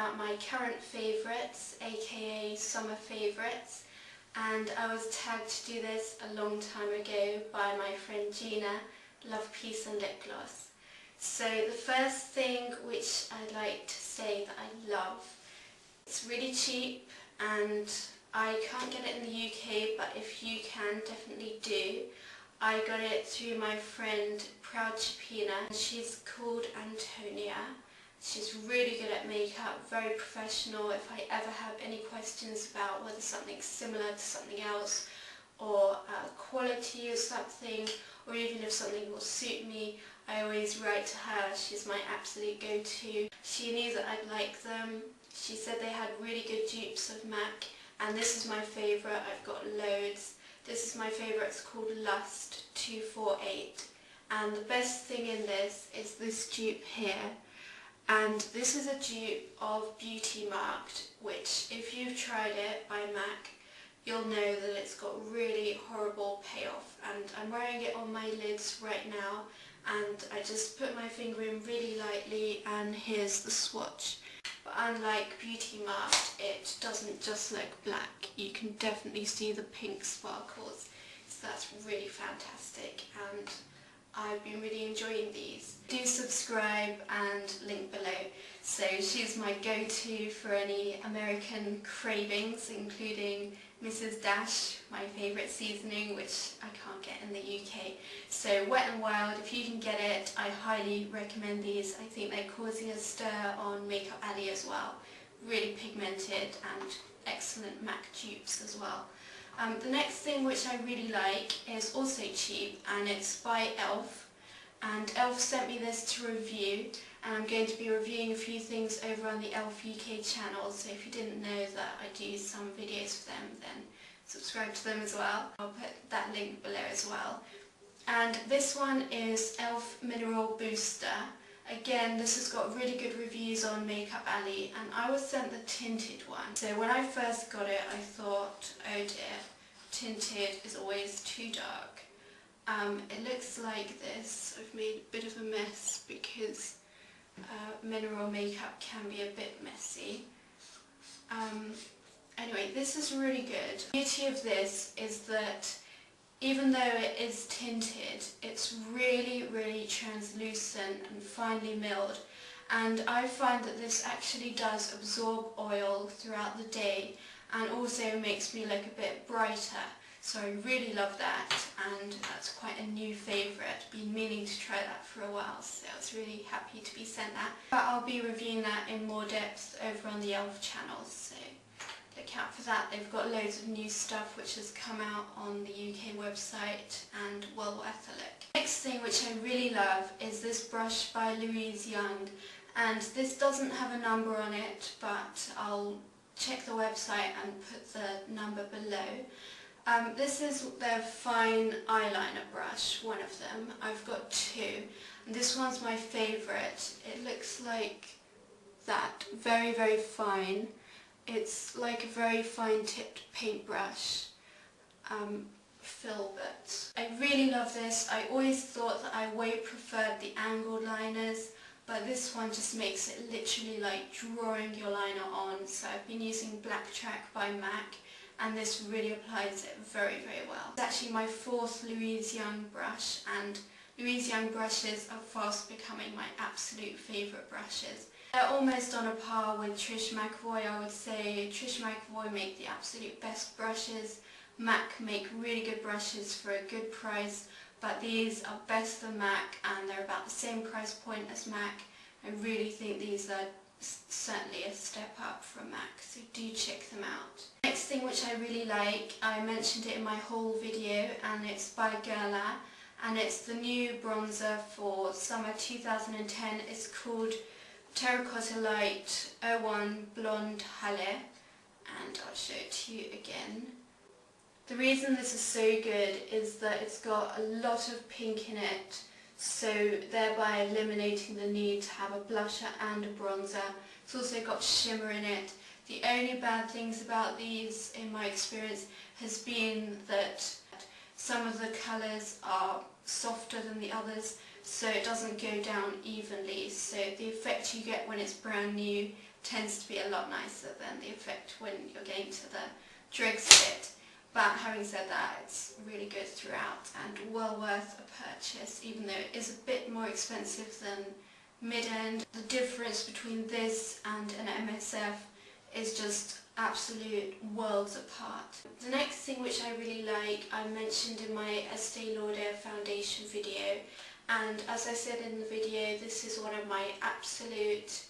about my current favourites, aka summer favourites, and I was tagged to do this a long time ago by my friend Gina, Love, Peace and Lip Gloss. So the first thing which I'd like to say that I love, it's really cheap and I can't get it in the UK, but if you can, definitely do. I got it through my friend Proud Chipina. She's called Antonia. She's really good at makeup, very professional. If I ever have any questions about whether something's similar to something else, or quality or something, or even if something will suit me, I always write to her. She's my absolute go-to. She knew that I'd like them. She said they had really good dupes of MAC, and this is my favourite. I've got loads. This is my favourite. It's called Lust 248, and the best thing in this is this dupe here. And this is a dupe of Beauty Marked, which if you've tried it by MAC, you'll know that it's got really horrible payoff. And I'm wearing it on my lids right now, and I just put my finger in really lightly, and here's the swatch. But unlike Beauty Marked, it doesn't just look black. You can definitely see the pink sparkles. So that's really fantastic, and I've been really enjoying these. Do subscribe and link below. So she's my go-to for any American cravings, including Mrs. Dash, my favourite seasoning, which I can't get in the UK. So Wet n Wild, if you can get it, I highly recommend these. I think they're causing a stir on Makeup Alley as well. Really pigmented and excellent MAC dupes as well. The next thing which I really like is also cheap, and it's by e.l.f. And e.l.f. sent me this to review, and I'm going to be reviewing a few things over on the e.l.f. UK channel, so if you didn't know that I do some videos for them, then subscribe to them as well. I'll put that link below as well. And this one is e.l.f. Mineral Booster. Again, this has got really good reviews on Makeup Alley, and I was sent the tinted one. So when I first got it, I thought, oh dear, tinted is always too dark. It looks like this. I've made a bit of a mess because mineral makeup can be a bit messy. Anyway, this is really good. The beauty of this is that even though it is tinted, it's really, really translucent and finely milled. And I find that this actually does absorb oil throughout the day and also makes me look a bit brighter. So I really love that, and that's quite a new favourite. Been meaning to try that for a while, so I was really happy to be sent that. But I'll be reviewing that in more depth over on the e.l.f. channel, so look out for that. They've got loads of new stuff which has come out on the UK website and well worth a look. Next thing which I really love is this brush by Louise Young, and this doesn't have a number on it, but I'll check the website and put the number below. This is their fine eyeliner brush, one of them. I've got two, and this one's my favourite. It looks like that, very, very fine. It's like a very fine tipped paintbrush, filbert. I really love this. I always thought that I way preferred the angled liners, but this one just makes it literally like drawing your liner on. So I've been using Black Track by MAC, and this really applies it very, very well. It's actually my fourth Louise Young brush, and Louise Young brushes are fast becoming my absolute favourite brushes. They're almost on a par with Trish McAvoy, I would say. Trish McAvoy make the absolute best brushes. MAC make really good brushes for a good price, but these are best than MAC, and they're about the same price point as MAC. I really think these are certainly a step up from MAC, so do check them out. Next thing which I really like, I mentioned it in my haul video, and it's by Guerlain, and it's the new bronzer for summer 2010. It's called Terracotta Light 01 Blonde Hâlées, and I'll show it to you again. The reason this is so good is that it's got a lot of pink in it, so thereby eliminating the need to have a blusher and a bronzer. It's also got shimmer in it. The only bad things about these, in my experience, has been that some of the colours are softer than the others, so it doesn't go down evenly. So the effect you get when it's brand new tends to be a lot nicer than the effect when you're getting to the dregs of it. But having said that, it's really good throughout and well worth a purchase, even though it is a bit more expensive than mid-end. The difference between this and an MSF is just absolute worlds apart. The next thing which I really like, I mentioned in my Estee Lauder foundation video, and as I said in the video, this is one of my absolute,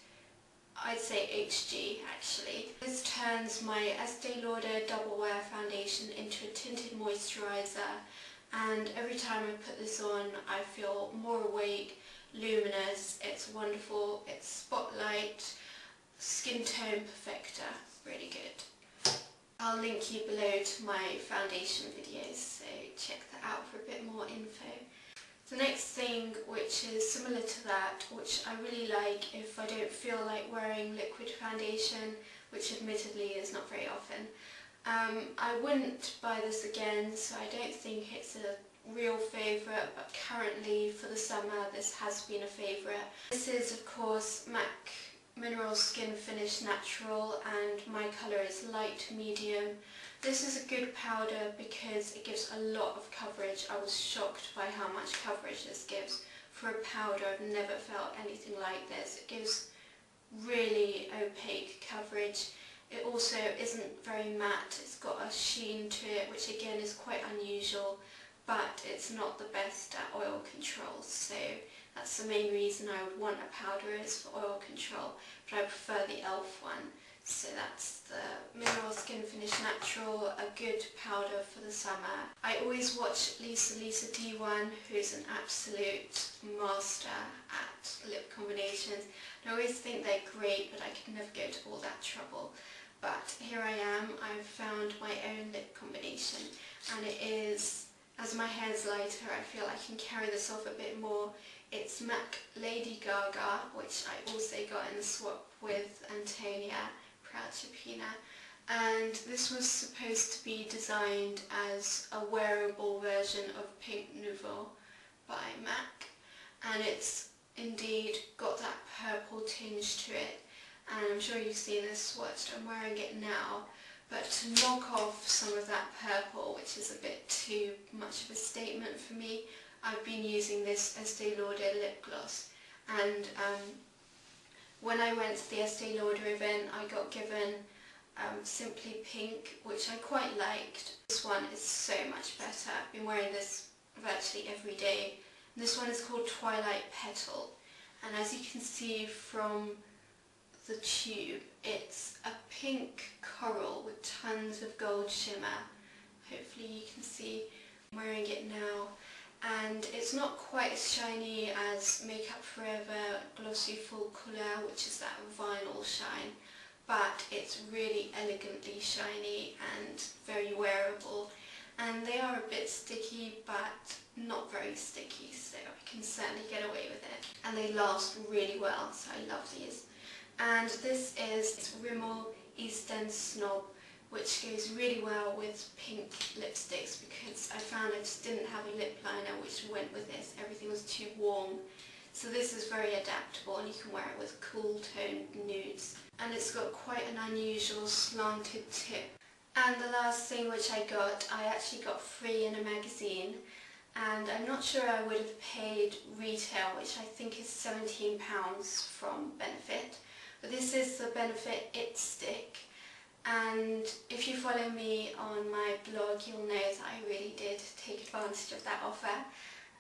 I'd say HG actually. This turns my Estee Lauder Double Wear foundation into a tinted moisturiser, and every time I put this on I feel more awake, luminous, it's wonderful, it's spotlight, skin tone perfector, really good. I'll link you below to my foundation videos, so check that out for a bit more info. The next thing, which is similar to that, which I really like if I don't feel like wearing liquid foundation, which admittedly is not very often. I wouldn't buy this again, so I don't think it's a real favourite, but currently for the summer this has been a favourite. This is of course MAC Mineral Skin Finish Natural, and my colour is light medium. This is a good powder because it gives a lot of coverage. I was shocked by how much coverage this gives. For a powder, I've never felt anything like this. It gives really opaque coverage. It also isn't very matte. It's got a sheen to it, which again is quite unusual, but it's not the best at oil control, so that's the main reason I would want a powder, is for oil control, but I prefer the e.l.f. one. So that's the Mineral Skin Finish Natural, a good powder for the summer. I always watch Lisa D1, who's an absolute master at lip combinations. I always think they're great, but I could never go to all that trouble. But here I am, I've found my own lip combination, and it is, as my hair's lighter, I feel I can carry this off a bit more. It's MAC Lady Gaga, which I also got in the swap with Antonia, Proud Chapina, and this was supposed to be designed as a wearable version of Pink Nouveau by MAC, and it's indeed got that purple tinge to it, and I'm sure you've seen this swatched. I'm wearing it now, but to knock off some of that purple, which is a bit too much of a statement for me, I've been using this Estee Lauder lip gloss, and when I went to the Estee Lauder event I got given Simply Pink, which I quite liked. This one is so much better. I've been wearing this virtually every day. This one is called Twilight Petal, and as you can see from the tube, it's a pink coral with tons of gold shimmer. Hopefully you can see. I'm wearing it now, and it's not quite as shiny as Makeup Forever Glossy Full Colour, which is that vinyl shine, but it's really elegantly shiny and very wearable, and they are a bit sticky but not very sticky, so I can certainly get away with it, and they last really well, so I love these. And this is Rimmel East End Snob, which goes really well with pink lipsticks because I found I just didn't have a lip liner which went with this. Everything was too warm. So this is very adaptable, and you can wear it with cool toned nudes. And it's got quite an unusual slanted tip. And the last thing which I actually got free in a magazine, and I'm not sure I would have paid retail, which I think is £17 from Benefit. But this is the Benefit It Stick. And if you follow me on my blog, you'll know that I really did take advantage of that offer.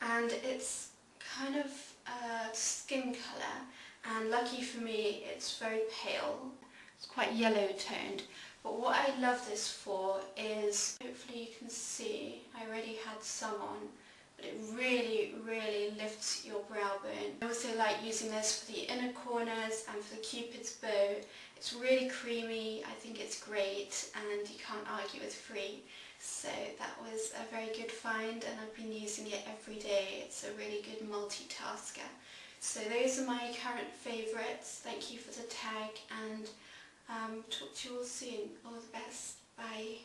And it's kind of a skin colour, and lucky for me it's very pale. It's quite yellow toned. But what I love this for is, hopefully you can see, I already had some on, but it really, really lifts your brow bone. I also like using this for the inner corners and for the Cupid's bow. It's really creamy, I think it's great, and you can't argue with free. So that was a very good find, and I've been using it every day. It's a really good multitasker. So those are my current favourites. Thank you for the tag, and talk to you all soon. All the best. Bye.